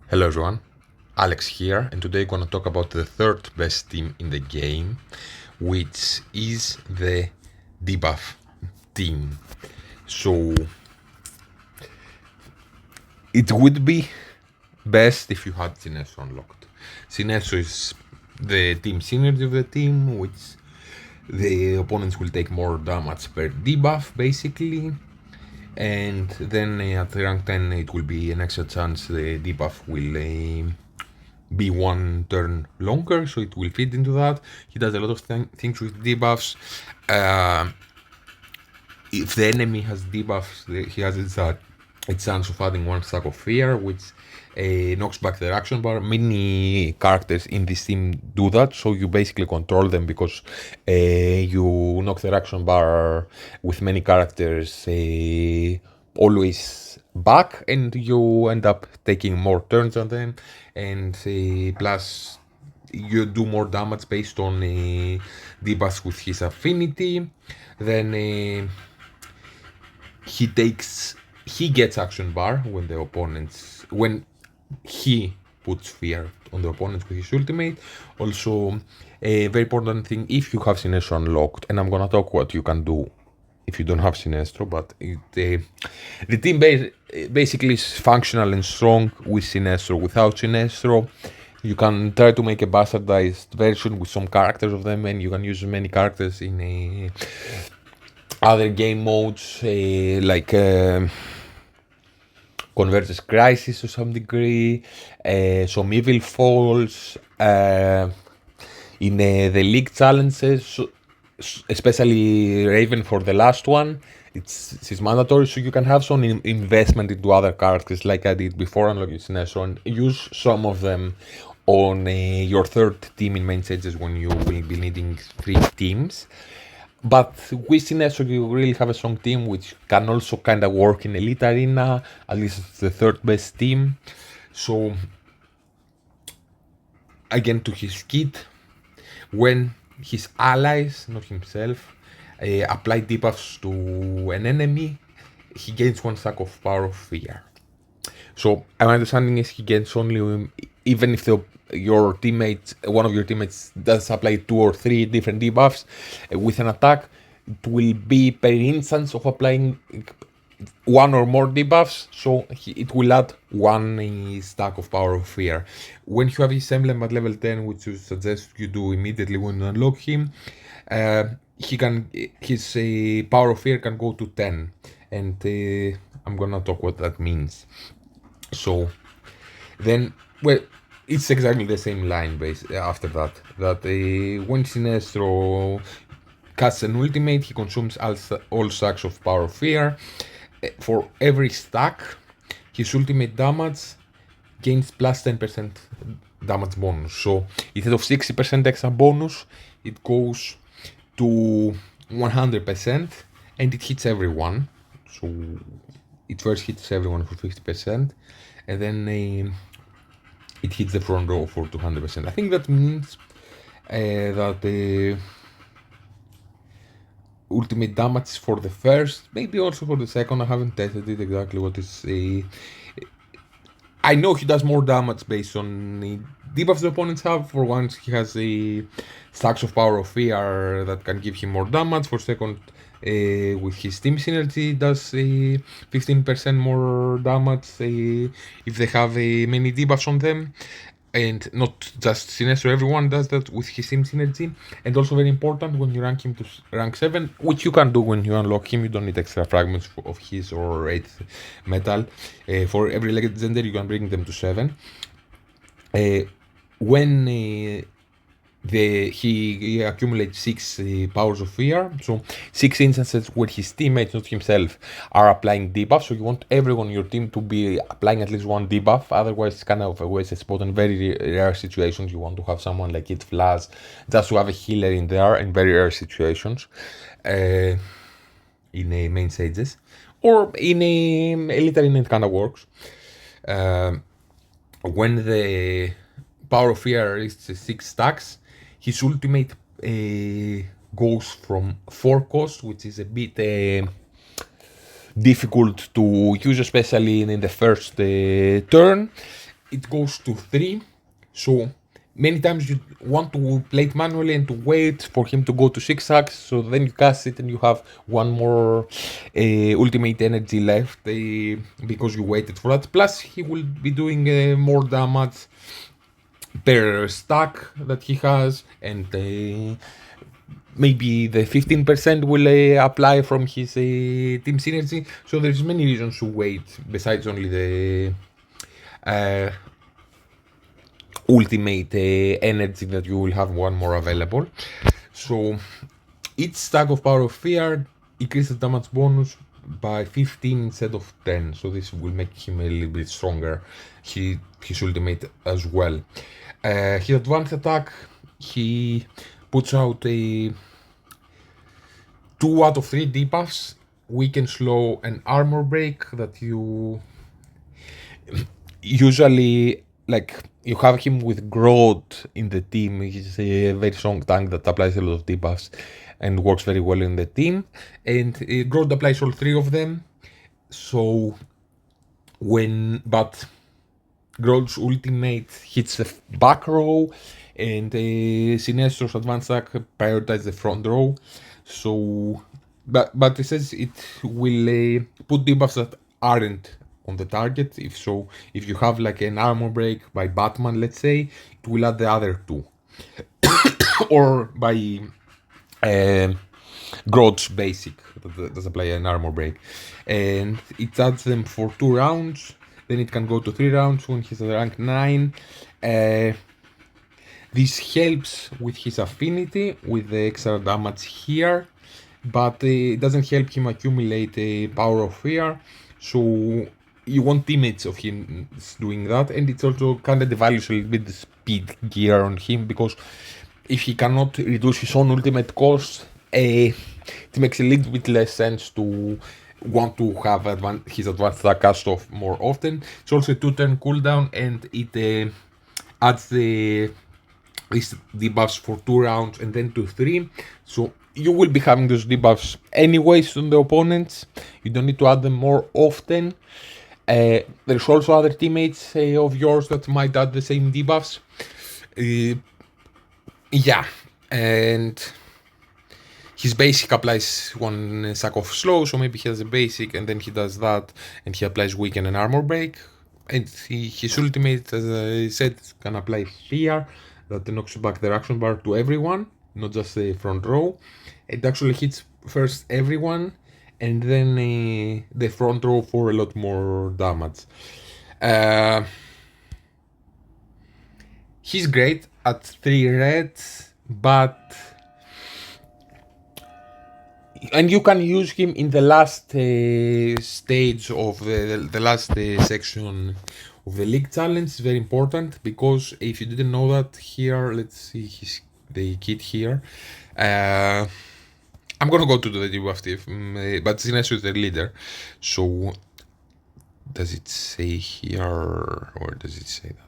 Hello everyone, Alex here, and today I'm gonna talk about the third best team in the game, which is the Debuff team. So it would be best if you had Sinestro unlocked. Sinestro is the team synergy of the team, which the opponents will take more damage per debuff basically. And then at rank 10 it will be an extra chance the debuff will be one turn longer, so it will fit into that. He does a lot of things with debuffs. If the enemy has debuffs, he has a chance of adding one stack of fear, which knocks back their action bar. Many characters in this team do that, so you basically control them because you knock their action bar with many characters always back, and you end up taking more turns on them, and plus you do more damage based on debuffs with his affinity. Then he gets action bar when he puts fear on the opponents with his ultimate. Also, a very important thing, if you have Sinestro unlocked, and I'm gonna talk what you can do if you don't have Sinestro, but the team basically is functional and strong with Sinestro. Without Sinestro, you can try to make a bastardized version with some characters of them, and you can use many characters in other game modes, like Convergence Crisis to some degree, some Evil Falls, in the League challenges, especially Raven for the last one. It's mandatory, so you can have some investment into other characters like I did before unlocking Sinestro, and use some of them on your third team in main stages when you will be needing 3 teams. But with Sinestro, you really have a strong team which can also kind of work in Elite Arena. At least it's the third best team. So, again, to his kit, when his allies, not himself, apply debuffs to an enemy, he gains 1 stack of power of fear. So my understanding is he gains only, even if your teammates, one of your teammates does apply 2 or 3 different debuffs with an attack, it will be per instance of applying 1 or more debuffs, so it will add 1 stack of power of fear. When you have his emblem at level 10, which you suggest you do immediately when you unlock him, his power of fear can go to 10, and I'm gonna talk what that means. So then, well, it's exactly the same line base after that. That when Sinestro casts an ultimate, he consumes all stacks of power of fear. For every stack, his ultimate damage gains plus 10% damage bonus. So instead of 60% extra bonus, it goes to 100%, and it hits everyone. So it first hits everyone for 50%, and then it hits the front row for 200%. I think that means that ultimate damage for the first, maybe also for the second. I haven't tested it exactly what is. I know he does more damage based on the debuffs the opponents have. For once, he has a stacks of power of fear that can give him more damage. For second, with his team synergy, does 15% more damage if they have many debuffs on them. And not just Sinestro, everyone does that with his team synergy. And also very important, when you rank him to rank 7, which you can do when you unlock him, you don't need extra fragments of his or 8th metal. For every legendary, you can bring them to 7. When he accumulates 6 powers of fear, so 6 instances where his teammates, not himself, are applying debuffs. So you want everyone on your team to be applying at least 1 debuff, otherwise it's kind of a wasted spot. In very rare situations, you want to have someone like It Flash just to have a healer in there in very rare situations, in main stages, or in Elite Arena it kind of works. When the power of fear is 6 stacks, his ultimate goes from 4 cost, which is a bit difficult to use, especially in the first turn, it goes to 3. So many times you want to play it manually and to wait for him to go to 6 stacks, so then you cast it and you have one more ultimate energy left because you waited for that. Plus he will be doing more damage per stack that he has, and maybe the 15% will apply from his team synergy. So there's many reasons to wait besides only the ultimate energy that you will have one more available. So each stack of Power of Fear increases damage bonus by 15 instead of 10. So this will make him a little bit stronger. His ultimate as well. His advanced attack, he puts out a 2 out of 3 debuffs, weaken, slow, and armor break that you usually, like, you have him with Grodd in the team. He's a very strong tank that applies a lot of debuffs and works very well in the team. And Grodd applies all 3 of them. So but Grodd's ultimate hits the back row, and Sinestro's advanced attack prioritizes the front row. So, but it says it will put debuffs that aren't on the target. If you have like an armor break by Batman, let's say, it will add the other 2, or by Grodd's basic that does apply an armor break, and it adds them for 2 rounds. Then it can go to 3 rounds when he's at rank 9. This helps with his affinity with the extra damage here, but it doesn't help him accumulate a Power of Fear. So you want teammates of him doing that, and it also kind of devalues a little bit the speed gear on him, because if he cannot reduce his own ultimate cost, it makes a little bit less sense to want to have his advanced attack cast off more often. It's also a 2-turn cooldown, and it adds these debuffs for 2 rounds and then to 3. So you will be having those debuffs anyways on the opponents. You don't need to add them more often. There's also other teammates of yours that might add the same debuffs. Yeah, and his basic applies 1 stack of slow, so maybe he has a basic and then he does that, and he applies weaken and armor break. And his ultimate, as I said, can apply here, that knocks back the action bar to everyone, not just the front row. It actually hits first everyone, and then the front row for a lot more damage. He's great at 3 reds, and you can use him in the last stage of the last section of the league challenge. It's very important, because if you didn't know that, here, let's see the kit here. I'm gonna go to the debuff team, but Sinestro is the leader. So does it say here, or does it say that?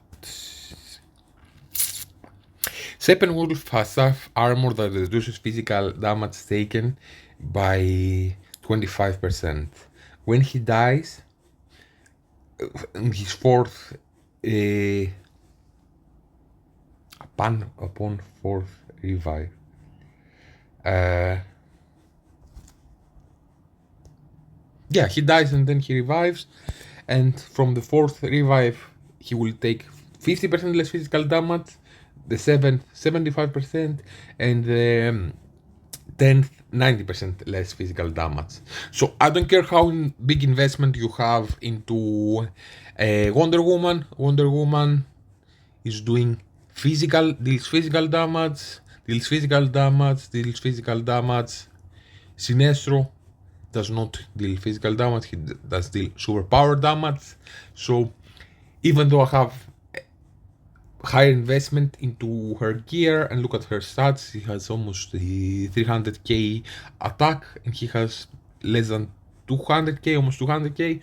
Steppenwolf has half armor that reduces physical damage taken by 25%. When he dies, in his 4th, upon 4th revive, yeah, he dies and then he revives, and from the 4th revive, he will take 50% less physical damage, the 7th 75%, and the 10th 90% less physical damage. So I don't care how big investment you have into Wonder Woman. Wonder Woman is doing deals physical damage, deals physical damage, deals physical damage. Sinestro does not deal physical damage, he does deal superpower damage. So even though I have higher investment into her gear, and look at her stats, he has almost 300k attack, and he has less than 200k, almost 200k.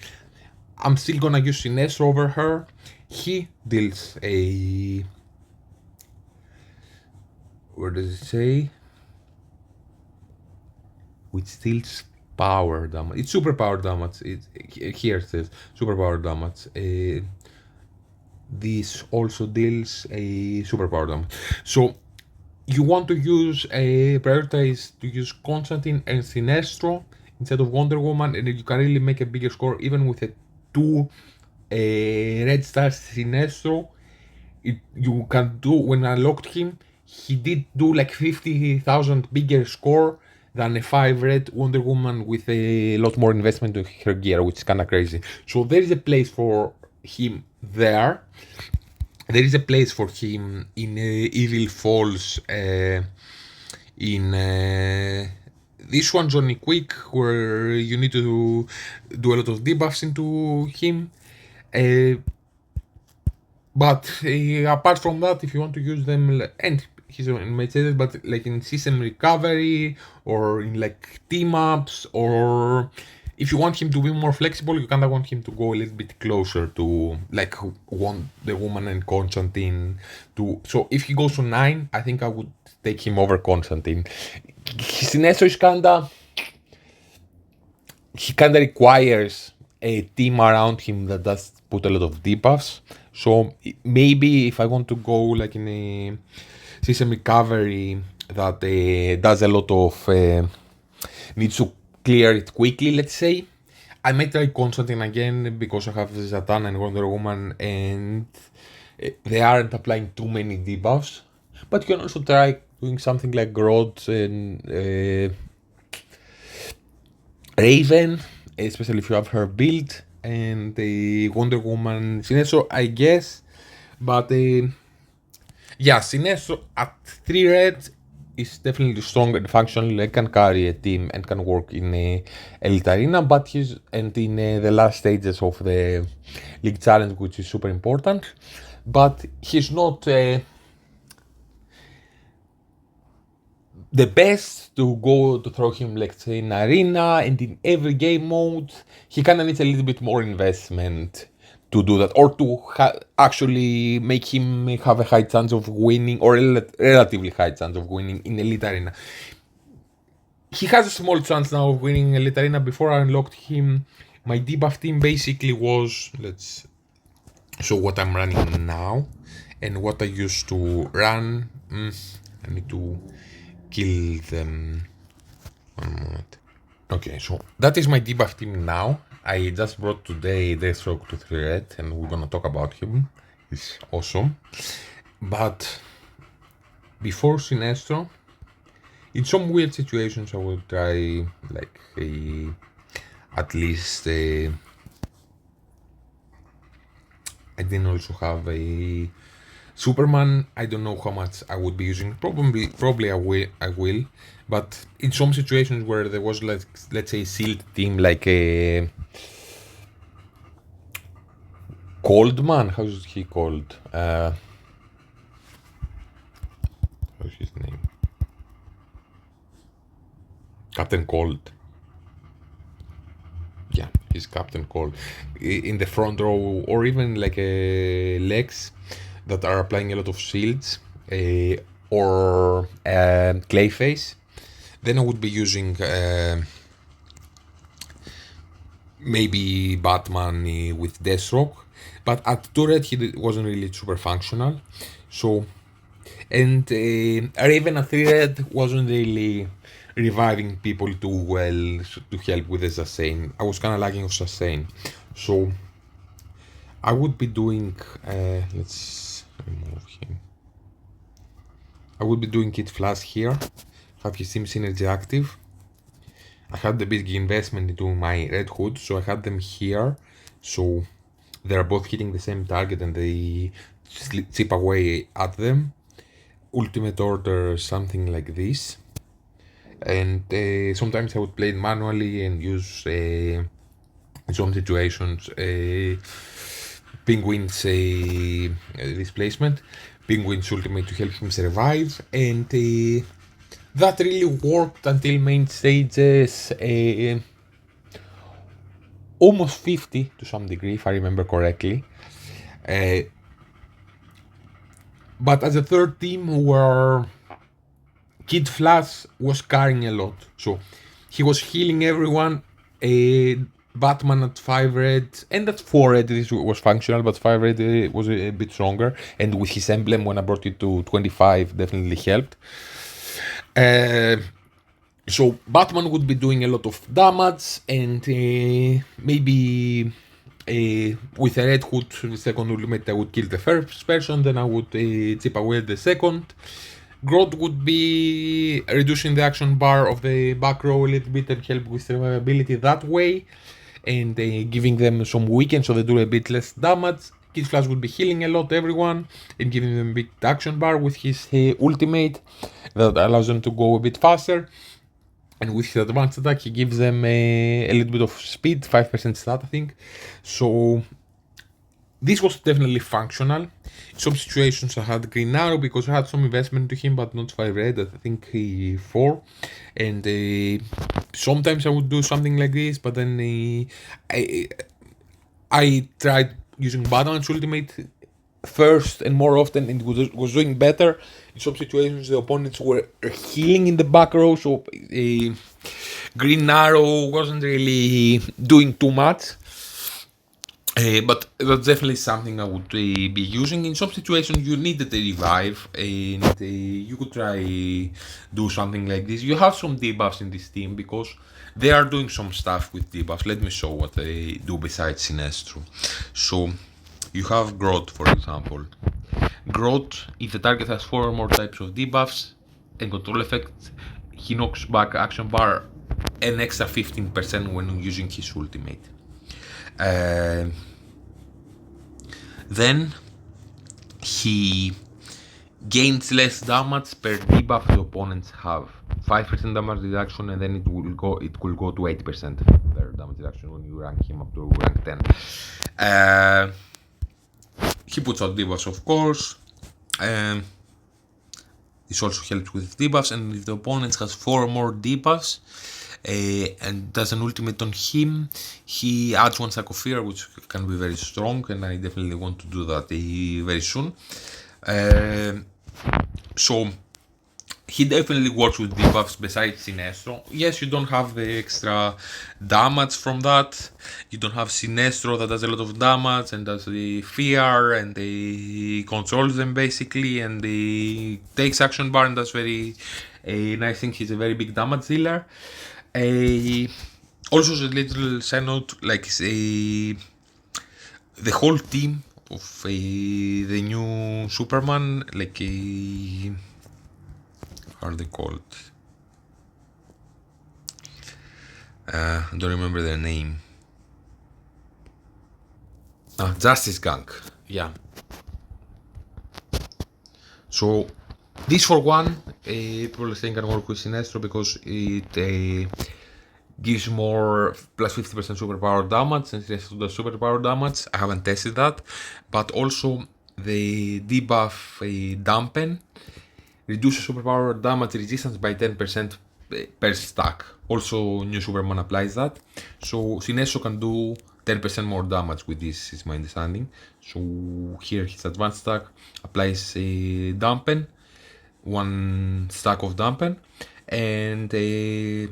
I'm still gonna use Sinestro over her. He deals a... where does it say? Which deals power damage. It's super power damage. Here it says super power damage. this also deals a superpower damage. So you want to use prioritize to use Constantine and Sinestro instead of Wonder Woman, and you can really make a bigger score even with a 2 red stars Sinestro. You can do, when I unlocked him, he did do like 50,000 bigger score than a 5 red Wonder Woman with a lot more investment to her gear, which is kind of crazy. So there is a place for him there. There is a place for him in Evil Falls, in this one, Johnny Quick, where you need to do a lot of debuffs into him. But apart from that, if you want to use them, and he's in Mercedes, but like in system recovery or in like team ups, or if you want him to be more flexible, you kind of want him to go a little bit closer to like Wonder Woman and Constantine. So if he goes to 9, I think I would take him over Constantine. Sinestro is he kinda requires a team around him that does put a lot of debuffs. So maybe if I want to go like in a system recovery that does a lot of needs to clear it quickly, let's say, I might try Constantine again because I have Zatanna and Wonder Woman and they aren't applying too many debuffs. But you can also try doing something like Grodd and Raven, especially if you have her build, and the Wonder Woman Sinestro, I guess. But yeah, Sinestro at 3 red is definitely strong and functional. Like, can carry a team and can work in a Elite Arena, but he's and in the last stages of the League Challenge, which is super important. But he's not the best to go to throw him, let's say, in arena and in every game mode. He kind of needs a little bit more investment to do that, or to actually make him have a high chance of winning, or a relatively high chance of winning in Elite Arena. He has a small chance now of winning Elite Arena. Before I unlocked him, my debuff team basically was, let's show what I'm running now and what I used to run. I need to kill them. 1 moment. Okay, so that is my debuff team now. I just brought today Deathstroke to 3 red, and we're gonna talk about him. He's awesome. But before Sinestro, in some weird situations, I will try like at least I didn't also have a Superman. I don't know how much I would be using. Probably I will. But in some situations where there was, like, let's say, sealed team, like a Coldman. How's he called? How's his name? Captain Cold. Yeah, he's Captain Cold. In the front row, or even like a Lex that are applying a lot of shields, or Clayface, then I would be using maybe Batman with Deathstroke. But at 2 red, he wasn't really super functional. So, and Raven at 3 red wasn't really reviving people too well to help with the sustain. I was kind of lacking of sustain. So, I would be doing, let's remove him. I would be doing Kid Flash here, have his team synergy active. I had the big investment into my Red Hood, so I had them here, so they're both hitting the same target and they chip away at them. Ultimate Order, something like this. And sometimes I would play it manually and use, in some situations, Penguin's displacement, Penguin's ultimate to help him survive, and that really worked until main stages, almost 50 to some degree, if I remember correctly. But as a third team, where Kid Flash was carrying a lot, so he was healing everyone, Batman at 5 red, and at 4 red this was functional, but 5 red was a bit stronger, and with his emblem when I brought it to 25 definitely helped. So Batman would be doing a lot of damage, and maybe with a red hood, the second ultimate, I would kill the first person, then I would chip away the second. Grodd would be reducing the action bar of the back row a little bit and help with survivability that way, and giving them some weekend so they do a bit less damage. Kid Flash would be healing a lot everyone and giving them a big action bar with his ultimate that allows them to go a bit faster. And with his advanced attack, he gives them a little bit of speed, 5% stat, I think. So this was definitely functional. In some situations I had Green Arrow because I had some investment to him, but not 5 red, I think 4. And sometimes I would do something like this, but then I tried using Batman's ultimate first and more often, and it was doing better. In some situations the opponents were healing in the back row, so Green Arrow wasn't really doing too much. But that's definitely something I would be using. In some situations you needed a revive, and you could try do something like this. You have some debuffs in this team because they are doing some stuff with debuffs. Let me show what they do besides Sinestro. So you have Grodd, for example. Grodd, if the target has 4 or more types of debuffs and control effects, he knocks back action bar an extra 15% when using his ultimate. Then he gains less damage per debuff the opponents have. 5% damage reduction, and then it will go to 8% per damage reduction when you rank him up to rank 10. He puts out debuffs, of course. This also helps with debuffs, and if the opponent has 4 or more debuffs and does an ultimate on him, he adds 1 stack of fear, which can be very strong, and I definitely want to do that very soon. So he definitely works with debuffs besides Sinestro. Yes, you don't have the extra damage from that. You don't have Sinestro that does a lot of damage and does the fear, and he controls them basically, and he takes action bar and does very nice thing. He's a very big damage dealer. Also, a little side note, like the whole team of the new Superman, like how are they called? I don't remember their name. Justice Gang. Yeah. So this for one, people think can work with Sinestro because it gives more plus 50% superpower damage, and Sinestro does superpower damage. I haven't tested that, but also the debuff dampen reduces superpower damage resistance by 10% per stack. Also, new Superman applies that. So Sinestro can do 10% more damage with this, is my understanding. So here his advanced stack applies a dampen, 1 stack of dampen, and then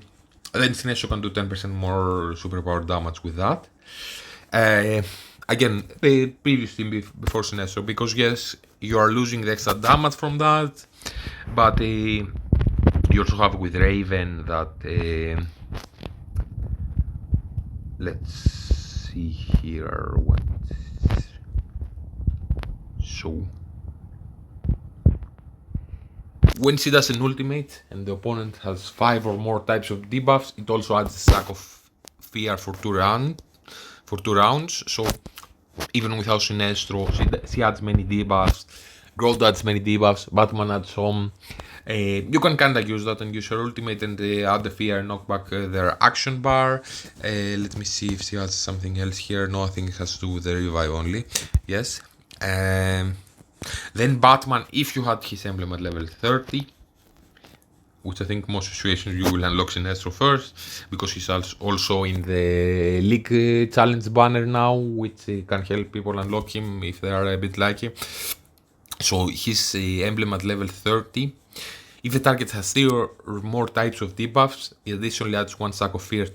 Sinestro can do 10% more superpower damage with that. Again, the previous team before Sinestro, because yes, you are losing the extra damage from that, but you also have with Raven that let's see here what. So when she does an ultimate and the opponent has 5 or more types of debuffs, it also adds a stack of fear for 2 rounds. So even without Sinestro, she adds many debuffs. Grodd adds many debuffs. Batman adds some. You can kinda use that and use her ultimate and add the fear and knock back their action bar. Let me see if she adds something else here. No, I think it has to do with the revive only. Yes. Then Batman, if you had his emblem at level 30, which I think most situations you will unlock Sinestro first, because he's also in the League Challenge banner now, which can help people unlock him if they are a bit lucky. So his emblem at level 30, if the target has 3 or more types of debuffs, it additionally adds 1 stack of fear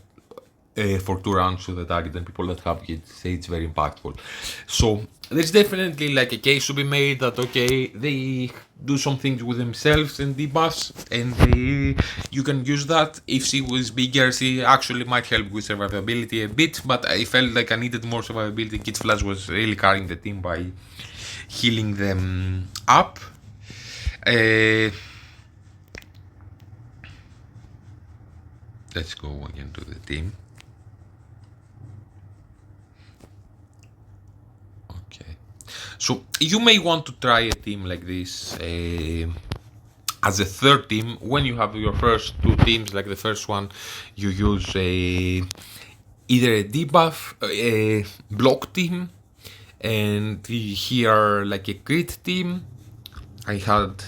for 2 rounds to the target, and people that have it say it's very impactful. So there's definitely like a case to be made that okay, they do some things with themselves and debuffs, and you can use that. If she was bigger, she actually might help with survivability a bit, but I felt like I needed more survivability. Kid Flash was really carrying the team by healing them up. Let's go again to the team. Okay, so you may want to try a team like this as a third team. When you have your first 2 teams, like the first one, you use either a debuff, a block team, and here like a crit team. I had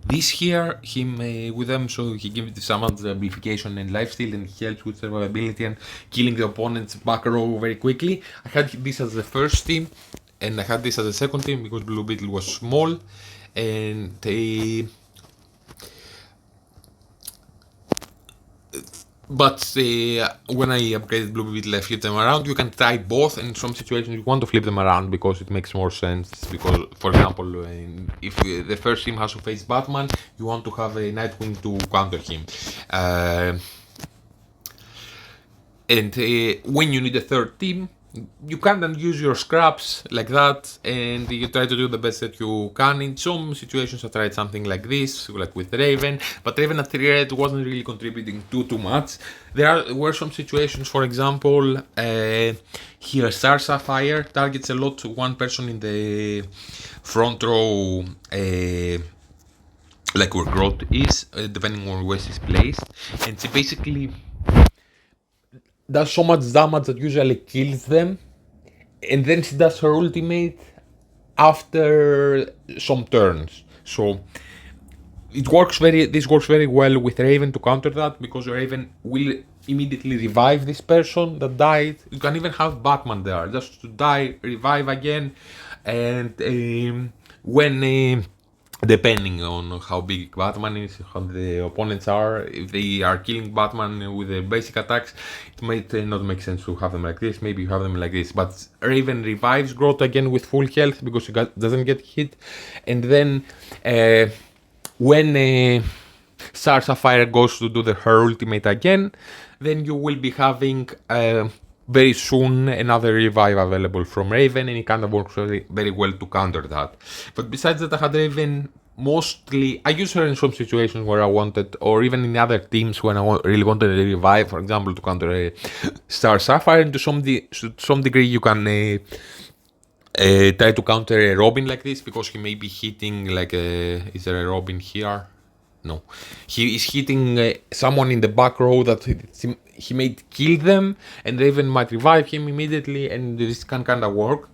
this here, him with them, so he gives some amplification and lifesteal, and he helps with survivability and killing the opponent's back row very quickly. I had this as the first team, and I had this as the second team because Blue Beetle was small, and but when I upgraded Blue Beetle, I flipped them around. You can try both. In some situations, you want to flip them around because it makes more sense. Because, for example, if the first team has to face Batman, you want to have a Nightwing to counter him. And when you need a third team, you can then use your scraps like that, and you try to do the best that you can. In some situations I tried something like this, like with Raven, but Raven at 3 red wasn't really contributing too much. There were some situations, for example, here Star Sapphire targets a lot one person in the front row, like where Grodd is, depending on where she's placed, and she basically does so much damage that usually kills them, and then she does her ultimate after some turns. So this works very well with Raven to counter that, because Raven will immediately revive this person that died. You can even have Batman there just to die, revive again, and when depending on how big Batman is, how the opponents are, if they are killing Batman with the basic attacks, it might not make sense to have them like this. Maybe you have them like this. But Raven revives Grodd again with full health because he doesn't get hit. And then when Star Sapphire goes to do her ultimate again, then you will be having very soon another revive available from Raven, and it kind of works very well to counter that. But besides that, I had Raven mostly. I use her in some situations where I wanted, or even in other teams when I really wanted a revive, for example, to counter a Star Sapphire. And to some degree, you can try to counter a Robin like this, because he may be hitting like a. Is there a Robin here? No, he is hitting someone in the back row that he may kill them, and Raven might revive him immediately, and this can kind of work.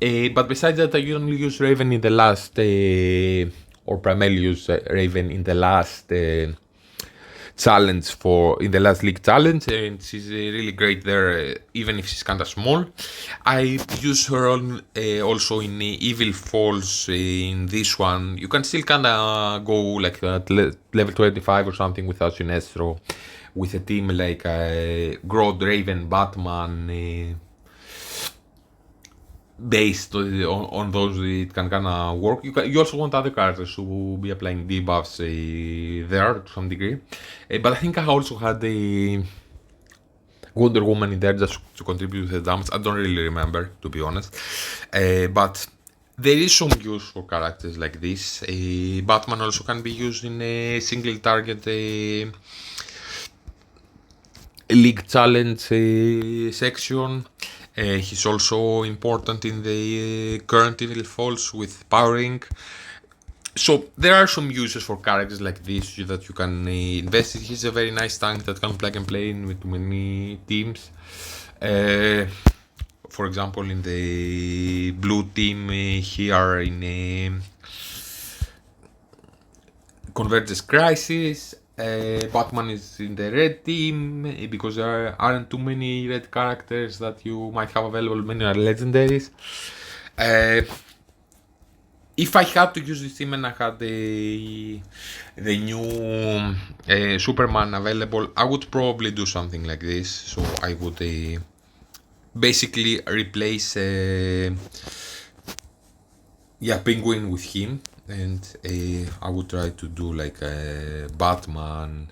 But besides that, I usually use Raven in the last, or primarily use Raven in the last challenge, in the last league challenge, and she's really great there, even if she's kind of small. I use her also in Evil Falls. In this one, you can still kind of go like at level 25 or something without Sinestro, with a team like Grodd, Raven, Batman. Based on those, it can kind of work. You also want other characters to be applying debuffs there to some degree. But I think I also had a Wonder Woman in there just to contribute to the damage. I don't really remember, to be honest. But there is some use for characters like this. Batman also can be used in a single target league challenge section. He's also important in the current Evil Falls with powering. So there are some uses for characters like this that you can invest in. He's a very nice tank that can plug and play in with many teams. For example, in the blue team here in Convergence Crisis, Batman is in the red team because there aren't too many red characters that you might have available. Many are legendaries. if I had to use this team and I had the new Superman available, I would probably do something like this. So I would basically replace Penguin with him, and I would try to do like a Batman.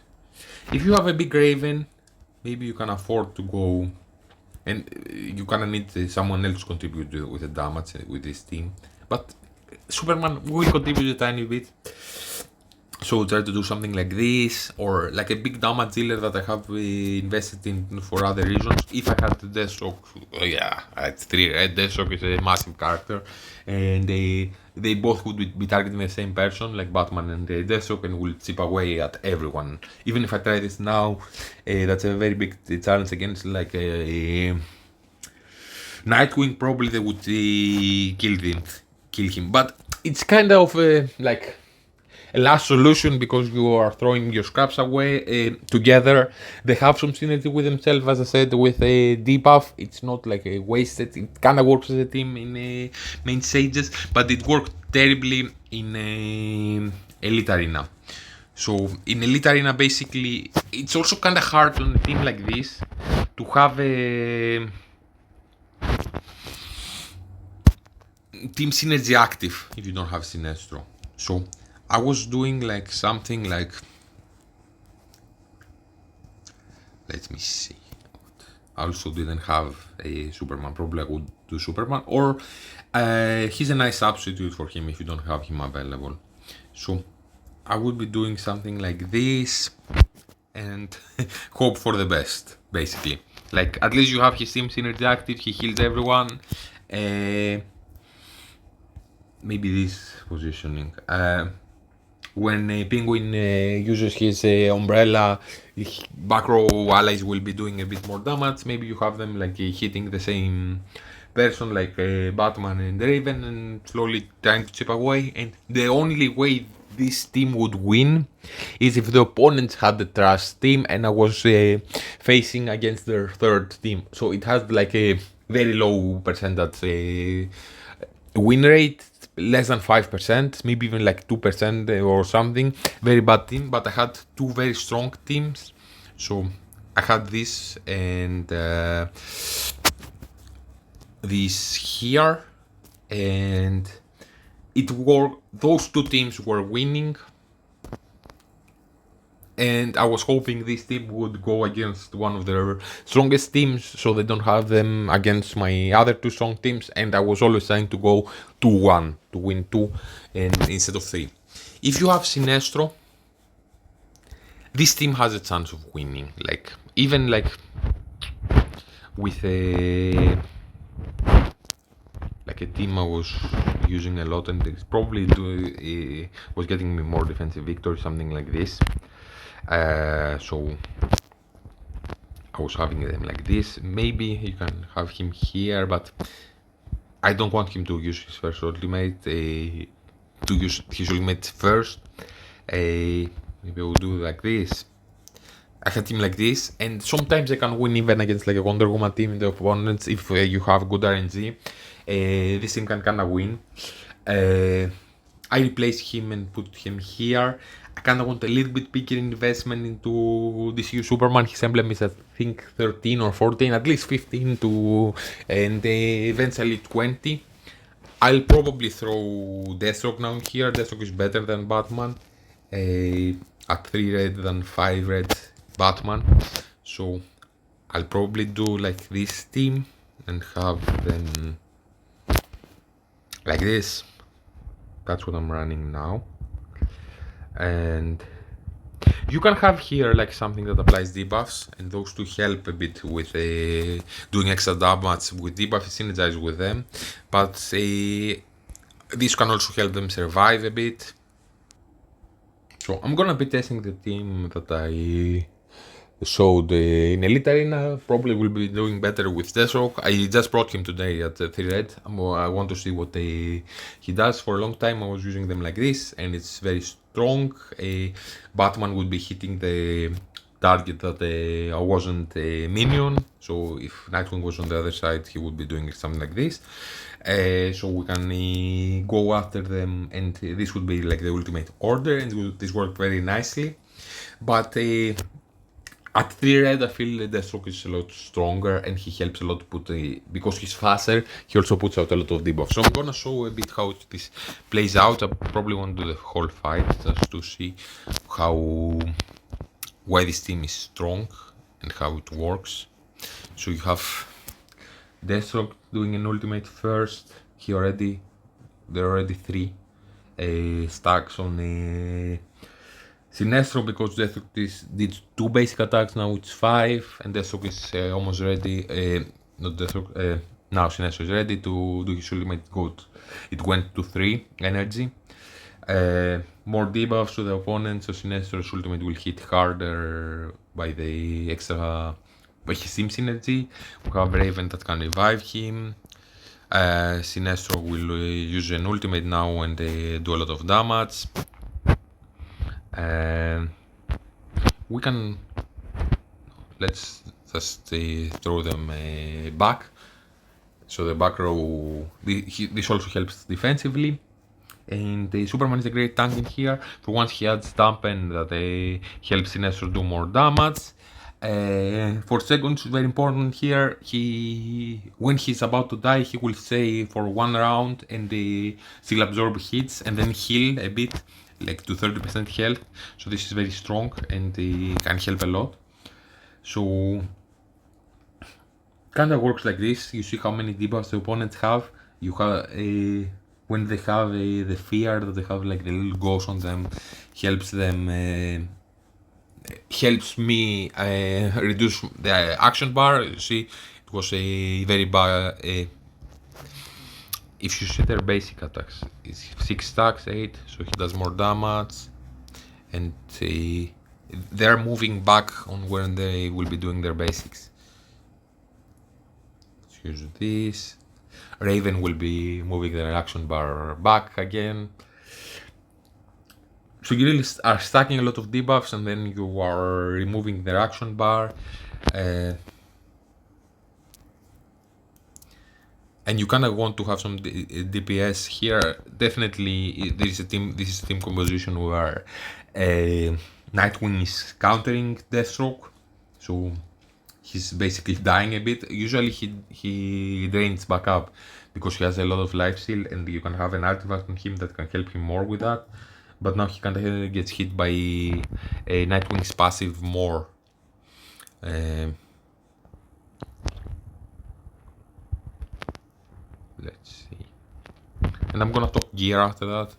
If you have a big Raven, maybe you can afford to go, and you kind of need someone else to contribute with the damage with this team. But Superman will contribute a tiny bit. So try to do something like this, or like a big damage dealer that I have invested in for other reasons. If I had the Deathstroke, it's 3 red. Deathstroke is a massive character, and they both would be targeting the same person, like Batman and Deathstroke, and will chip away at everyone. Even if I try this now, that's a very big challenge against like Nightwing. Probably they would kill him, but it's kind of like a last solution because you are throwing your scraps away together. They have some synergy with themselves, as I said, with a debuff. It's not like a wasted. It kind of works as a team in main stages, but it worked terribly in Elite Arena. So in Elite Arena, basically, it's also kind of hard on a team like this to have a team synergy active if you don't have Sinestro. So I was doing like something like, let me see. I also didn't have a Superman. Probably I would do Superman, or he's a nice substitute for him if you don't have him available. So I would be doing something like this and hope for the best, basically. Like at least you have his team synergy active. He heals everyone. Maybe this positioning. When Penguin uses his umbrella, back row allies will be doing a bit more damage. Maybe you have them like hitting the same person like Batman and Raven and slowly trying to chip away. And the only way this team would win is if the opponents had the trust team and I was facing against their third team. So it has like a very low percentage win rate, less than 5%, maybe even like 2% or something. Very bad team, but I had two very strong teams. So I had this and this here, and it worked. Those two teams were winning, and I was hoping this team would go against one of their strongest teams so they don't have them against my other two strong teams, and I was always trying to go 2-1 to win 2 and instead of 3. If you have Sinestro, this team has a chance of winning, like even like with a team I was using a lot and it's probably was getting me more defensive victory, something like this. So I was having them like this. Maybe you can have him here, but I don't want him to use his first ultimate. To use his ultimate first. Maybe we'll do like this. I had him like this, and sometimes I can win even against like a Wonder Woman team in the opponents if you have good RNG. This team can kinda win. I replaced him and put him here. I kinda want a little bit bigger investment into this new Superman. His emblem is I think 13 or 14, at least 15 to and eventually 20. I'll probably throw Deathstroke now here. Deathstroke is better than Batman. At 3 red than 5 red Batman. So I'll probably do like this team and have them like this. That's what I'm running now. And you can have here like something that applies debuffs, and those two help a bit with doing extra damage with debuff, synergize with them. But this can also help them survive a bit. So I'm gonna be testing the team that I showed in Elite Arena. Probably will be doing better with Deathstroke. I just brought him today at 3 red. I want to see what he does. For a long time I was using them like this, and it's very strong. Batman would be hitting the target that I wasn't a minion. So if Nightwing was on the other side, he would be doing something like this. So we can go after them, and this would be like the ultimate order, and this worked very nicely. But at 3 red, I feel Deathstroke is a lot stronger, and he helps a lot to put because he's faster, he also puts out a lot of debuff. So I'm gonna show a bit how this plays out. I probably won't do the whole fight just to see why this team is strong and how it works. So you have Deathstroke doing an ultimate first. There are already 3 stacks on Sinestro, because Deathstroke did 2 basic attacks, now it's 5, and Deathstroke is almost ready. Not Deathstroke. Now Sinestro is ready to do his ultimate. It went to 3 energy. More debuffs to the opponent, so Sinestro's ultimate will hit harder by the extra, by his team synergy. We have Raven that can revive him. Sinestro will use an ultimate now and do a lot of damage. We can, let's just throw them back. So the back row, this also helps defensively. And Superman is a great tank in here. For once he adds dampen that helps Sinestro do more damage. For seconds, very important here. When he's about to die, he will stay for 1 round and still absorb hits and then heal a bit, like to 30% health. So this is very strong and can help a lot. So kinda works like this. You see how many debuffs the opponents have. You have when they have the fear that they have, like the little ghost on them, helps them. Helps me reduce the action bar. You see, it was a very bad. If you see their basic attacks, it's 6 stacks, 8, so he does more damage, and they're moving back on where they will be doing their basics. Let's use this. Raven will be moving their action bar back again. So you really are stacking a lot of debuffs, and then you are removing their action bar. And you kind of want to have some DPS here. Definitely, this is a team composition where Nightwing is countering Deathstroke, so he's basically dying a bit. Usually he drains back up because he has a lot of life steal, and you can have an artifact on him that can help him more with that. But now he kind of gets hit by a Nightwing's passive more. Let's see. And I'm gonna talk gear after that.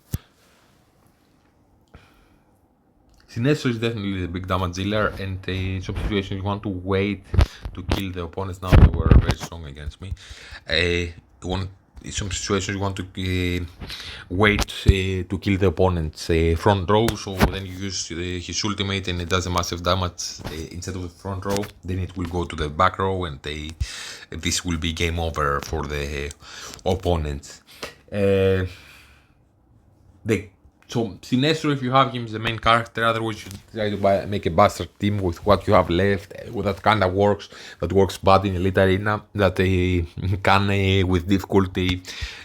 Sinestro is definitely the big damage dealer, and in some situations you want to wait to kill the opponents. Now they were very strong against me. In some situations you want to wait to kill the opponent's front row, so then you use his ultimate and it does a massive damage instead of the front row. Then it will go to the back row, and this will be game over for the opponents. So Sinestro, if you have him, is the main character. Otherwise, you try to make a bastard team with what you have left. That kind of works. That works bad in Elite Arena. That can, with difficulty,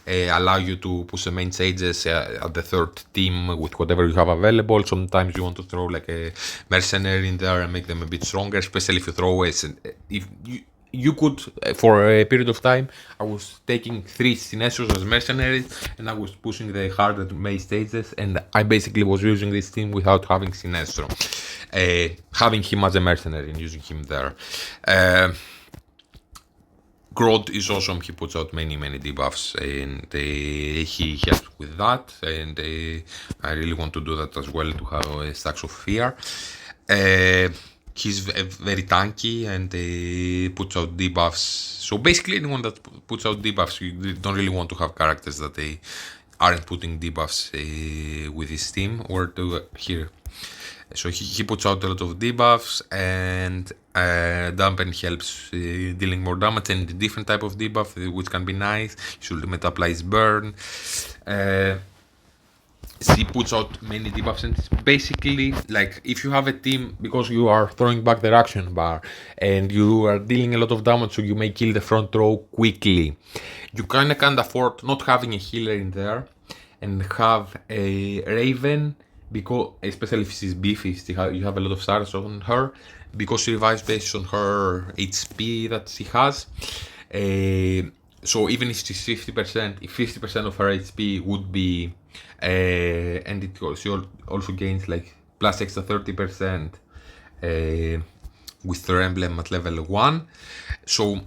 allow you to push the main sages at the third team with whatever you have available. Sometimes you want to throw like a mercenary in there and make them a bit stronger, especially if you throw you could, for a period of time, I was taking 3 Sinestros as mercenaries, and I was pushing the harder main stages, and I basically was using this team without having Sinestro. Having him as a mercenary and using him there. Grodd is awesome. He puts out many debuffs, and he helps with that, and I really want to do that as well, to have stacks of fear. He's very tanky and puts out debuffs. So basically, anyone that puts out debuffs, you don't really want to have characters that they aren't putting debuffs with his team or here. So he puts out a lot of debuffs, and Dampen helps dealing more damage and a different type of debuff, which can be nice. His ultimate applies burn. she puts out many debuffs, and it's basically like if you have a team, because you are throwing back their action bar and you are dealing a lot of damage, so you may kill the front row quickly. You kinda can't afford not having a healer in there and have a Raven, because especially if she's beefy, you have a lot of stars on her, because she revives based on her HP that she has. So even if she's 50%, if 50% of her HP would be, and she also gains like plus extra 30% with her emblem at level 1. So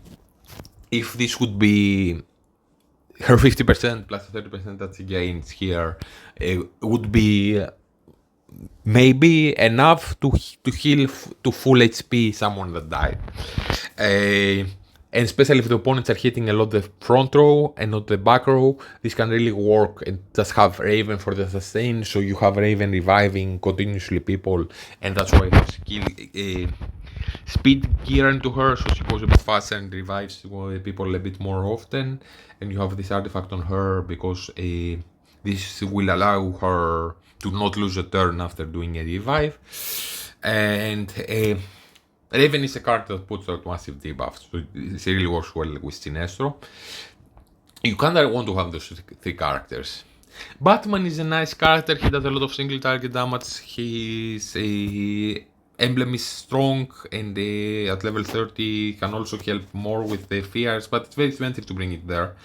if this would be her 50% plus 30% that she gains here, would be maybe enough to heal to full HP someone that died. And especially if the opponents are hitting a lot the front row and not the back row, this can really work, and just have Raven for the sustain, so you have Raven reviving continuously people, and that's why her skill speed gear into her, so she goes a bit faster and revives people a bit more often, and you have this artifact on her because this will allow her to not lose a turn after doing a revive. And Raven is a card that puts out massive debuffs, so it really works well with Sinestro. You kinda want to have those three characters. Batman is a nice character, he does a lot of single target damage, his emblem is strong, and at level 30 can also help more with the fears, but it's very expensive to bring it there.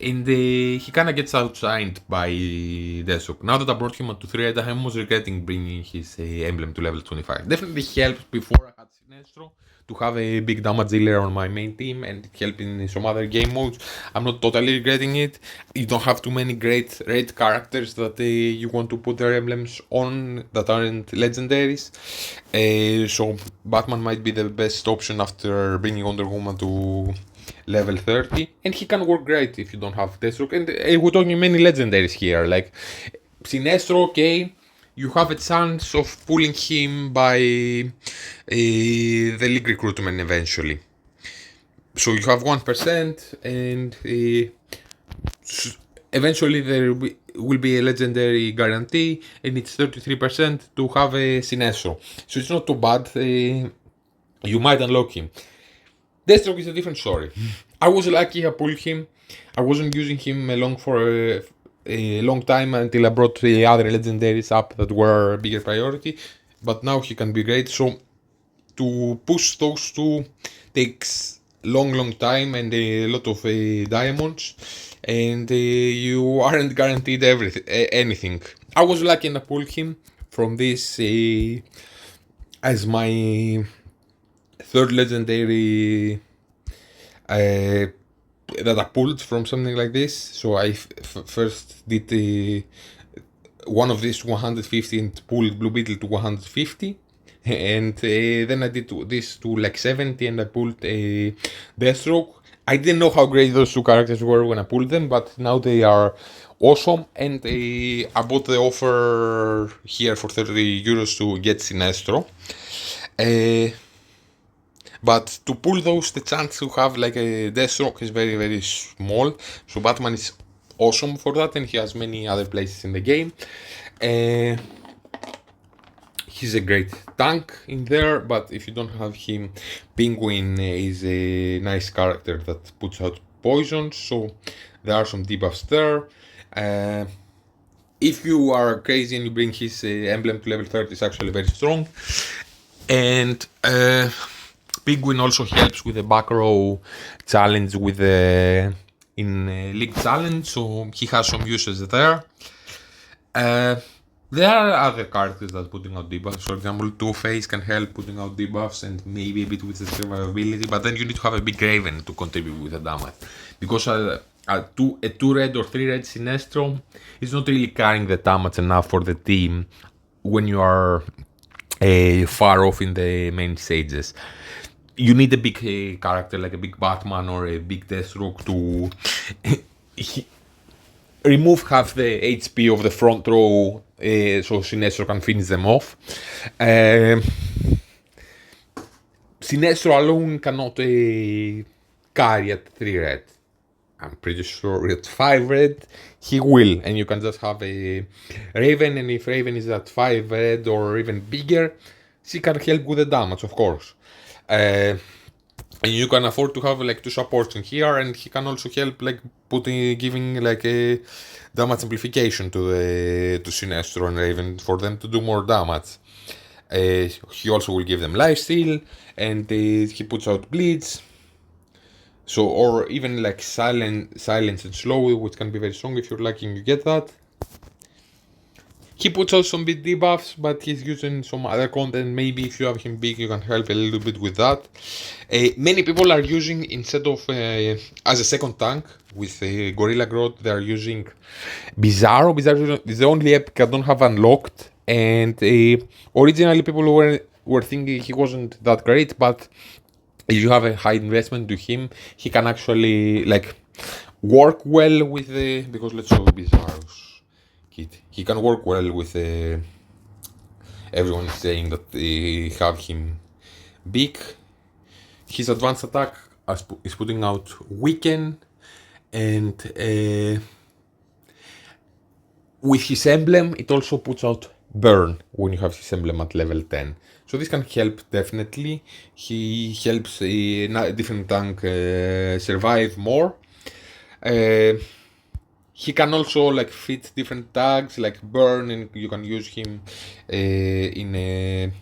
He kinda gets outshined by Deathstroke. Now that I brought him onto 3-8, I was regretting bringing his emblem to level 25. Definitely helped before I had Sinestro to have a big damage dealer on my main team, and it helped in some other game modes. I'm not totally regretting it. You don't have too many great raid characters that you want to put their emblems on that aren't legendaries. So Batman might be the best option after bringing Wonder Woman to level 30, and he can work great if you don't have Deathstroke. And we're talking many legendaries here, like Sinestro. Okay, you have a chance of pulling him by the league recruitment eventually. So you have 1%, and eventually there will be a legendary guarantee, and it's 33% to have a Sinestro. So it's not too bad. You might unlock him. Deathstroke is a different story. I was lucky I pulled him. I wasn't using him for a long time until I brought the other legendaries up that were a bigger priority. But now he can be great. So to push those two takes long time and a lot of diamonds, and you aren't guaranteed anything. I was lucky and I pulled him from this as my third legendary that I pulled from something like this. So I first did one of these 150 and pulled Blue Beetle to 150, and then I did this to like 70, and I pulled a Deathstroke. I didn't know how great those two characters were when I pulled them, but now they are awesome, and I bought the offer here for 30 euros to get Sinestro. But to pull those, the chance to have like a Deathstroke is very small. So Batman is awesome for that, and he has many other places in the game. He's a great tank in there, but if you don't have him, Penguin is a nice character that puts out poison, so there are some debuffs there. If you are crazy and you bring his emblem to level 30, it's actually very strong. And Penguin also helps with the back row challenge with the League Challenge, so he has some uses there. There are other characters that are putting out debuffs. For example, Two-Face can help putting out debuffs and maybe a bit with the survivability, but then you need to have a big Raven to contribute with the damage. Because a 2-red or 3-red Sinestro is not really carrying the damage enough for the team when you are far off in the main stages. You need a big character like a big Batman or a big Deathstroke to remove half the HP of the front row, so Sinestro can finish them off. Sinestro alone cannot carry at 3-red. I'm pretty sure at 5 red he will, and you can just have a Raven, and if Raven is at 5 red or even bigger, she can help with the damage, of course. And you can afford to have like 2 supports in here, and he can also help like giving like a damage amplification to Sinestro and Raven for them to do more damage. He also will give them lifesteal, and he puts out bleeds. So, or even like silence and slow, which can be very strong if you're lucky and you get that. He puts out some bit debuffs, but he's using some other content. Maybe if you have him big, you can help a little bit with that. Many people are using, instead of as a second tank with Gorilla Grodd, they are using Bizarro. Bizarro is the only epic I don't have unlocked, and originally people were thinking he wasn't that great, but if you have a high investment to him, he can actually like work well with the, because let's show Bizarro's kit. He can work well with everyone is saying that they have him big. His advanced attack is putting out weaken, and with his emblem it also puts out burn when you have his emblem at level 10. So this can help definitely. He helps a different tank survive more. He can also like fit different tags like burn, and you can use him in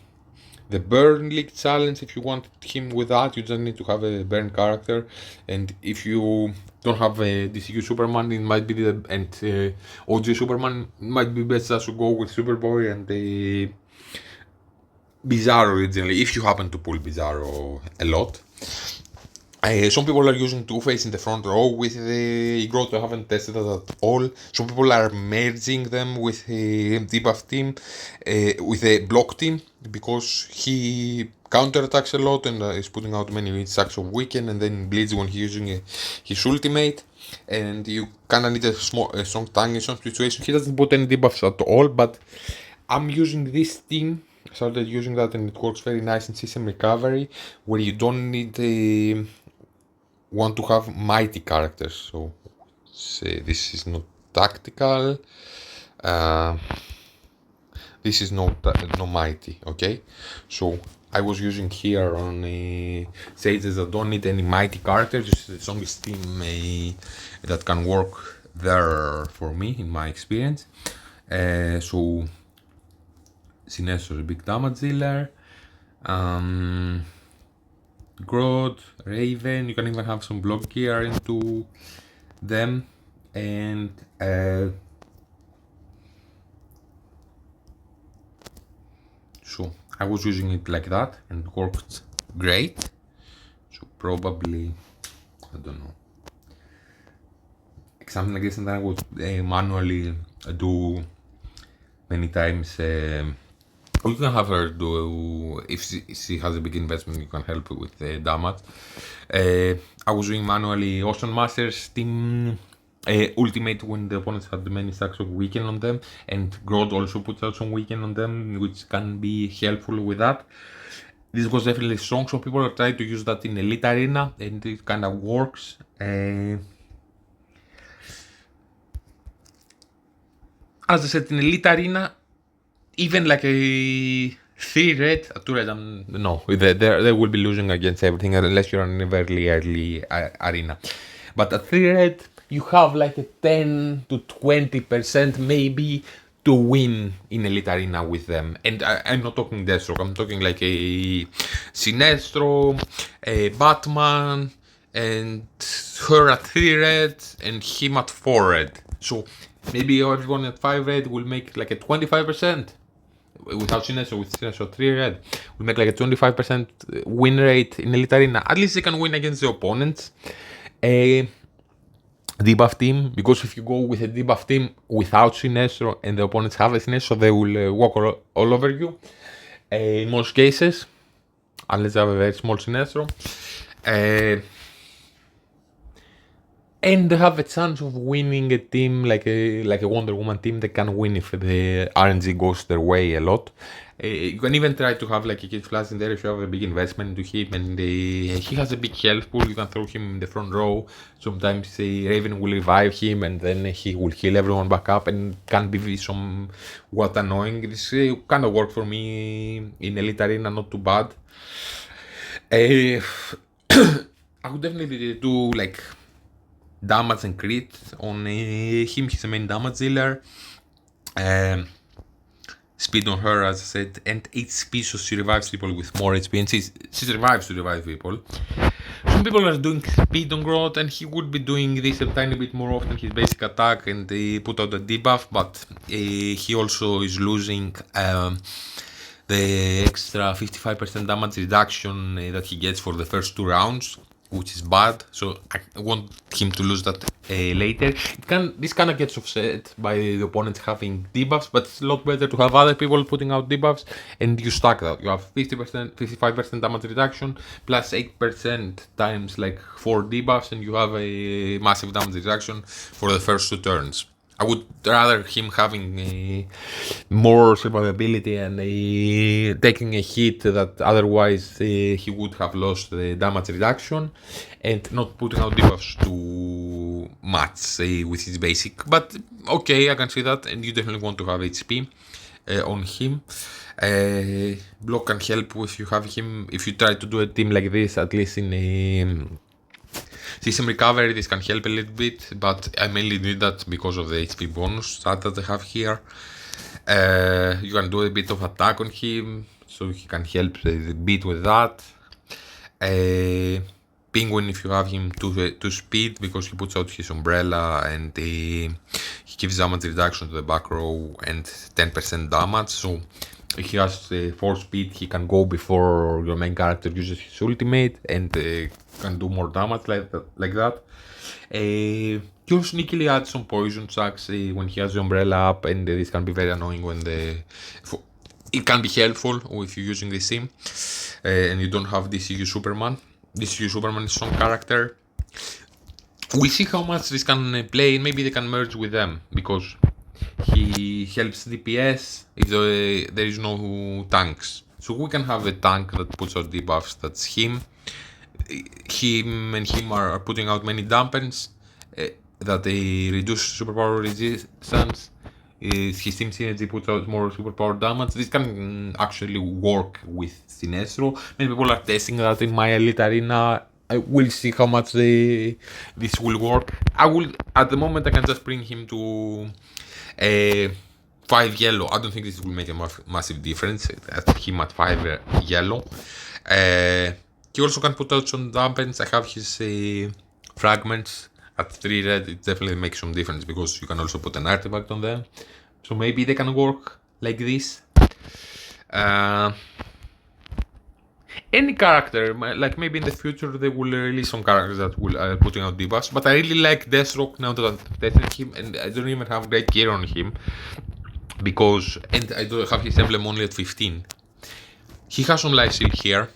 the burn league challenge if you want him with that. You just need to have a burn character, and if you don't have a DCU Superman, it might be OG Superman might be best just to go with Superboy and Bizarro originally, if you happen to pull Bizarro a lot. Some people are using Two-Face in the front row with the Grodd. I haven't tested that at all. Some people are merging them with a Debuff team, with a block team, because he counterattacks a lot and is putting out many stacks of weaken, and then bleeds when he's using his ultimate. And you kinda need a strong tank in some situation. He doesn't put any debuffs at all, but I'm using this team. I started using that, and it works very nice in system recovery, where you don't need want to have mighty characters. So say this is not tactical, this is no mighty. Okay, so I was using here on sages that don't need any mighty characters, just the strongest team that can work there for me in my experience. So Sinestro is a big damage dealer. Grodd, Raven, you can even have some block gear into them, and so I was using it like that and it worked great. So probably, I don't know, something like this, and then I would manually do many times. You can have her do, if she has a big investment, you can help with the damage. I was doing manually Ocean Masters team ultimate when the opponents had many stacks of weaken on them, and Grodd also puts out some weaken on them, which can be helpful with that. This was definitely strong, so people are trying to use that in Elite Arena, and it kind of works. As I said, in Elite Arena, even like a 3 red, a 2 red, no, they will be losing against everything unless you're in a very early arena. But at 3 red, you have like a 10 to 20% maybe to win in Elite Arena with them. And I'm not talking Deathstroke, I'm talking like a Sinestro, a Batman, and her at 3 red, and him at 4 red. So maybe everyone at 5 red will make like a 25%. Without Sinestro, with Sinestro 3 red, we make like a 25% win rate in Elite Arena. At least they can win against the opponents. Debuff team, because if you go with a debuff team without Sinestro and the opponents have a Sinestro, they will walk all over you. In most cases, unless they have a very small Sinestro. and they have a chance of winning a team like a Wonder Woman team. They can win if the RNG goes their way a lot. You can even try to have like a Kid Flash in there if you have a big investment into him, and he has a big health pool. You can throw him in the front row. Sometimes Raven will revive him, and then he will heal everyone back up, and can be some what annoying. This kind of worked for me in Elite Arena, not too bad. Uh, I would definitely do like damage and crit on him. He's a main damage dealer. Speed on her, as I said, and HP, so she revives people with more HP, and she survives to revive people. Some people are doing speed on Grodd, and he would be doing this a tiny bit more often, his basic attack, and put out the debuff, but he also is losing the extra 55% damage reduction that he gets for the first 2 rounds, which is bad, so I want him to lose that later. This kind of gets offset by the opponents having debuffs, but it's a lot better to have other people putting out debuffs, and you stack that. You have 50%, 55% damage reduction, plus 8% times like 4 debuffs, and you have a massive damage reduction for the first 2 turns. I would rather him having more survivability and taking a hit that otherwise he would have lost the damage reduction, and not putting out debuffs to match with his basic. But okay, I can see that, and you definitely want to have HP on him. Block can help if you have him. If you try to do a team like this, at least in a system recovery, this can help a little bit, but I mainly did that because of the HP bonus that I have here. You can do a bit of attack on him, so he can help a bit with that. Penguin, if you have him to speed, because he puts out his umbrella, and he gives damage reduction to the back row and 10% damage, so if he has 4 speed, he can go before your main character uses his ultimate, and can do more damage like that. He also sneakily adds some poison sacks when he has the umbrella up, and this can be very annoying when it can be helpful if you're using the sim and you don't have DCU Superman. DCU Superman is some character. We'll see how much this can play. Maybe they can merge with them, because he helps DPS if there is no tanks. So we can have a tank that puts out debuffs. That's him. Him and him are putting out many dampens that they reduce superpower resistance. His team synergy puts out more superpower damage. This can actually work with Sinestro. Many people are testing that in my Elite Arena. I will see how much this will work. At the moment, I can just bring him to 5 yellow. I don't think this will make a massive difference at him at 5 yellow. He also can put out some dampens. I have his fragments at 3 red. It definitely makes some difference, because you can also put an artifact on them. So maybe they can work like this. Any character, like maybe in the future they will release some characters that will putting out debuffs, but I really like Deathstroke now that I've tested him, and I don't even have great gear on him, and I don't have his emblem only at 15. He has some life steal here,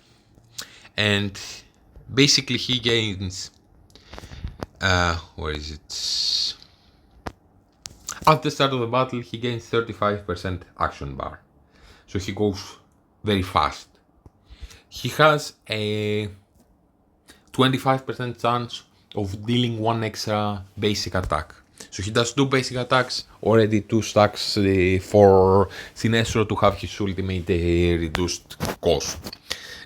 and basically he gains where is it? At the start of the battle, he gains 35% action bar, so he goes very fast. He has a 25% chance of dealing 1 extra basic attack. So he does 2 basic attacks, already 2 stacks for Sinestro to have his ultimate reduced cost.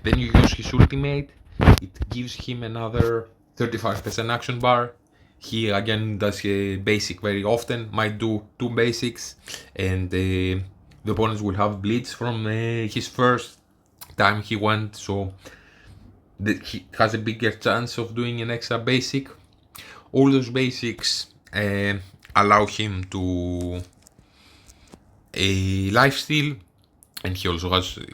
Then you use his ultimate, it gives him another 35% action bar. He again does a basic very often, might do 2 basics, and the opponents will have bleeds from his first time he went, so he has a bigger chance of doing an extra basic. All those basics allow him to a lifesteal, and he also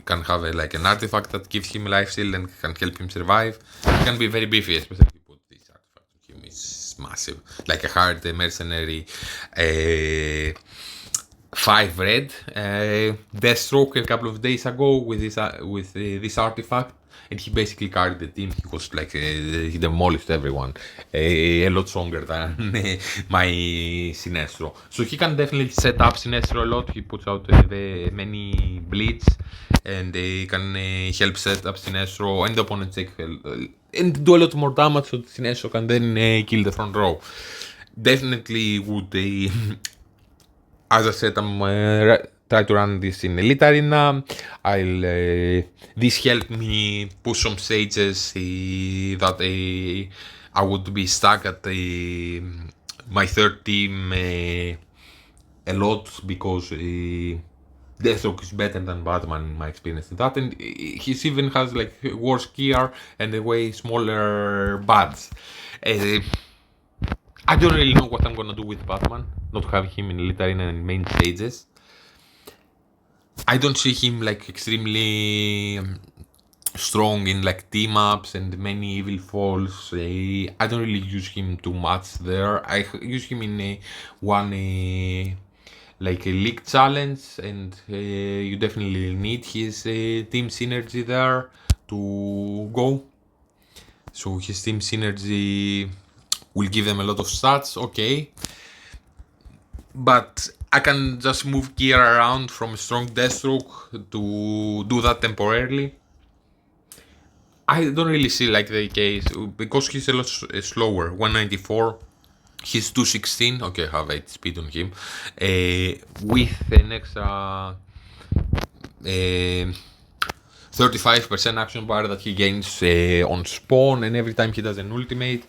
can have like an artifact that gives him lifesteal and can help him survive. He can be very beefy, especially if you put this artifact on him. It's massive, like a hard mercenary 5 red. Deathstroke a couple of days ago with this artifact, and he basically carried the team. He was like he demolished everyone, a lot stronger than my Sinestro. So he can definitely set up Sinestro a lot. He puts out many bleeds, and he can help set up Sinestro and the opponent take and do a lot more damage. So Sinestro can then kill the front row. Definitely would as I said, I'm try to run this in Elite Arena. This helped me push some stages that I would be stuck at my third team a lot because Deathstroke is better than Batman in my experience in that, and he even has like worse gear and a way smaller buds. I don't really know what I'm gonna do with Batman, not having him in Elite Arena and main stages. I don't see him like extremely strong in like team ups and many evil falls. I don't really use him too much there. I use him in one like a league challenge, and you definitely need his team synergy there to go. So his team synergy will give them a lot of stats, okay. But I can just move gear around from strong Deathstroke to do that temporarily. I don't really see like the case because he's a lot slower. 194, he's 216. Okay, I have 8 speed on him. With an extra 35% action bar that he gains on spawn, and every time he does an ultimate,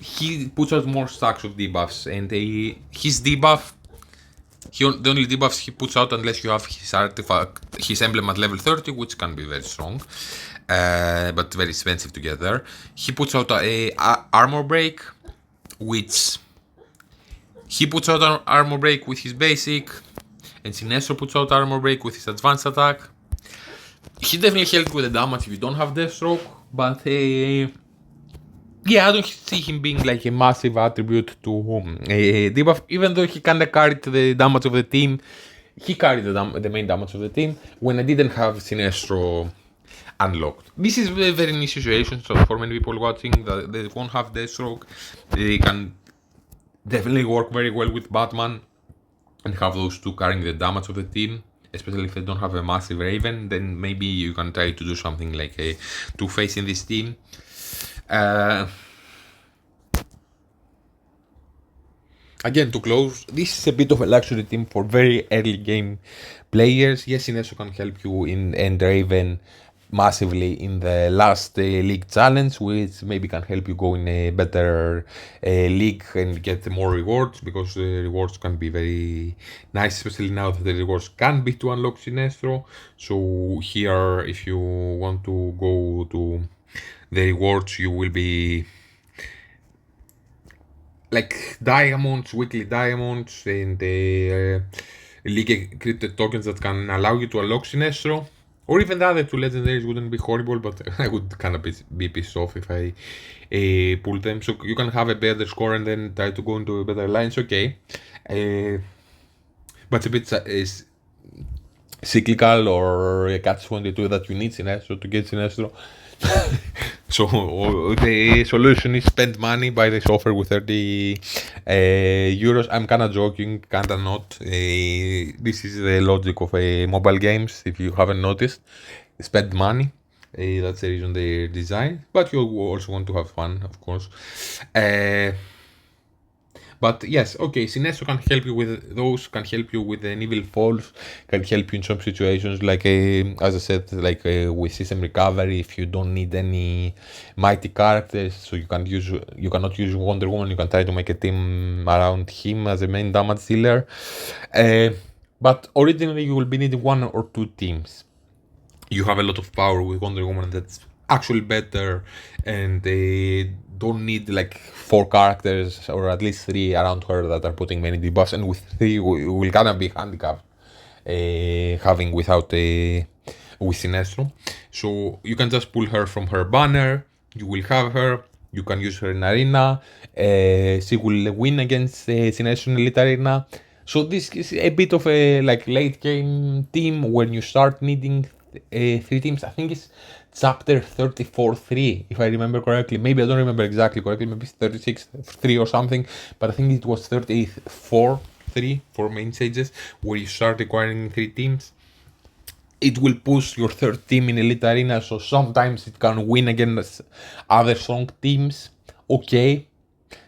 he puts out more stacks of debuffs, and his debuff, the only debuffs he puts out, unless you have his artifact, his emblem at level 30, which can be very strong, but very expensive to get there. He puts out a armor break, which he puts out armor break with his basic, and Sinestro puts out armor break with his advanced attack. He definitely helps with the damage if you don't have Deathstroke, but yeah, I don't see him being like a massive attribute to Debuff, even though he kinda carried the damage of the team. He carried the main damage of the team when I didn't have Sinestro unlocked. This is a very niche situation, so for many people watching that they won't have Deathstroke, they can definitely work very well with Batman and have those two carrying the damage of the team. Especially if they don't have a massive Raven, then maybe you can try to do something like a Two-Face in this team. Again, to close, this is a bit of a luxury team for very early game players. Yes, Sinestro can help you and Raven massively in the last league challenge, which maybe can help you go in a better league and get more rewards, because the rewards can be very nice, especially now that the rewards can be to unlock Sinestro. So here, if you want to go to the rewards, you will be like diamonds, weekly diamonds, and league encrypted tokens that can allow you to unlock Sinestro. Or even the other two legendaries wouldn't be horrible, but I would kind of be pissed off if I pull them. So you can have a better score and then try to go into a better lines, okay. But a bit is cyclical or a catch-22 that you need Sinestro to get Sinestro. So the solution is spend money, buy this offer with 30 euros. I'm kinda joking, kinda not. This is the logic of mobile games, if you haven't noticed. Spend money. That's the reason they design. But you also want to have fun, of course. But yes, okay, Sinestro can help you with those, can help you with an evil falls, can help you in some situations like, as I said, like with system recovery, if you don't need any mighty characters, so you cannot use Wonder Woman, you can try to make a team around him as a main damage dealer. But originally you will be needing one or two teams. You have a lot of power with Wonder Woman that's actually better, and they don't need like 4 characters or at least 3 around her that are putting many debuffs, and with 3 we will gonna be handicapped having without with Sinestro. So you can just pull her from her banner, you will have her, you can use her in arena, she will win against Sinestro in Elite Arena. So this is a bit of a like late game team when you start needing 3 teams. I think it's chapter 34-3, if I remember correctly. Maybe I don't remember exactly correctly. Maybe it's 36-3 or something. But I think it was 34-3 for main sages, where you start acquiring 3 teams. It will push your third team in Elite Arena, so sometimes it can win against other strong teams. Okay.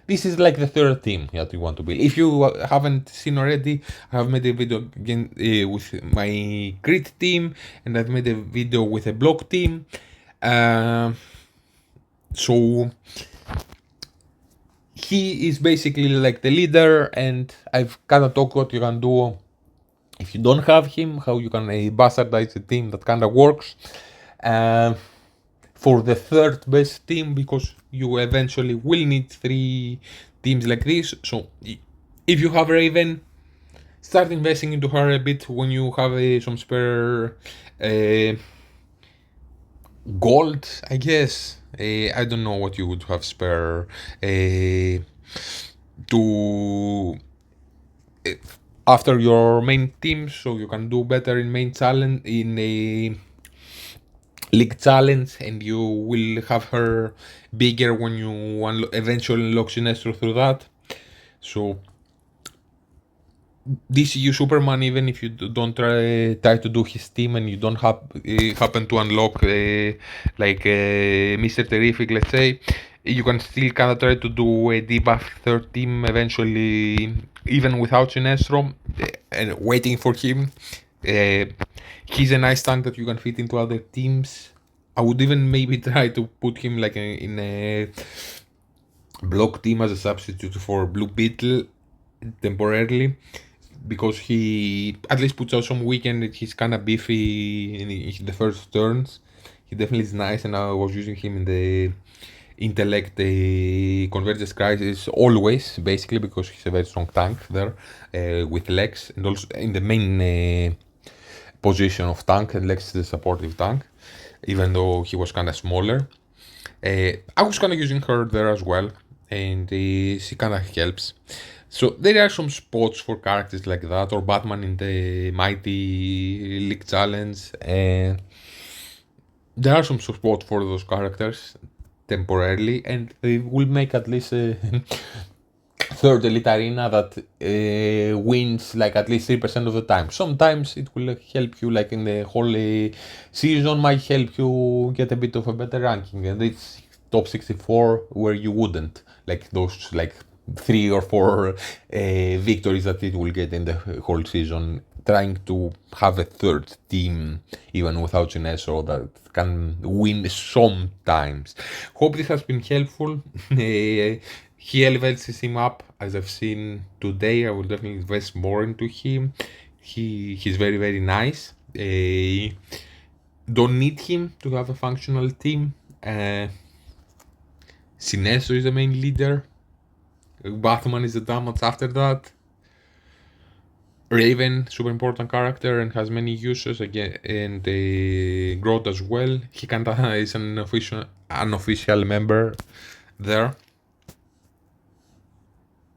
This is like the third team that you want to build. If you haven't seen already, I have made a video again with my crit team, and I've made a video with a block team. So he is basically like the leader, and I've kind of talked what you can do if you don't have him, how you can bastardize a team that kind of works. For the third best team, because you eventually will need 3 teams like this. So if you have Raven, start investing into her a bit when you have some spare gold, I guess. I don't know what you would have spare to after your main team, so you can do better in main challenge, in a league challenge, and you will have her bigger when you eventually unlock Sinestro through that. So DCU Superman, even if you don't try to do his team and you don't happen to unlock Mr. Terrific, let's say, you can still kind of try to do a debuff third team eventually, even without Sinestro, and waiting for him. He's a nice tank that you can fit into other teams. I would even maybe try to put him like in a block team as a substitute for Blue Beetle temporarily, because he at least puts out some weekend. He's kind of beefy in the first turns. He definitely is nice, and I was using him in the Intellect Convergence Crisis always, basically, because he's a very strong tank there with Lex, and also in the main position of tank, and Lex is the supportive tank, even though he was kind of smaller. I was kind of using her there as well, and she kind of helps. So there are some spots for characters like that, or Batman in the Mighty League Challenge. There are some spots for those characters temporarily, and they will make at least a third Elite Arena that wins like at least 3% of the time. Sometimes it will help you, like in the whole season, might help you get a bit of a better ranking, and it's top 64 where you wouldn't, like those like 3 or 4 victories that it will get in the whole season, trying to have a third team even without Sinestro that can win sometimes. Hope this has been helpful. He elevates him up, as I've seen today. I will definitely invest more into him. He's very, very nice. Don't need him to have a functional team. Sinestro is the main leader. Batman is the damage after that. Raven, super important character and has many uses again, and Grodd as well. He kinda is an unofficial member there.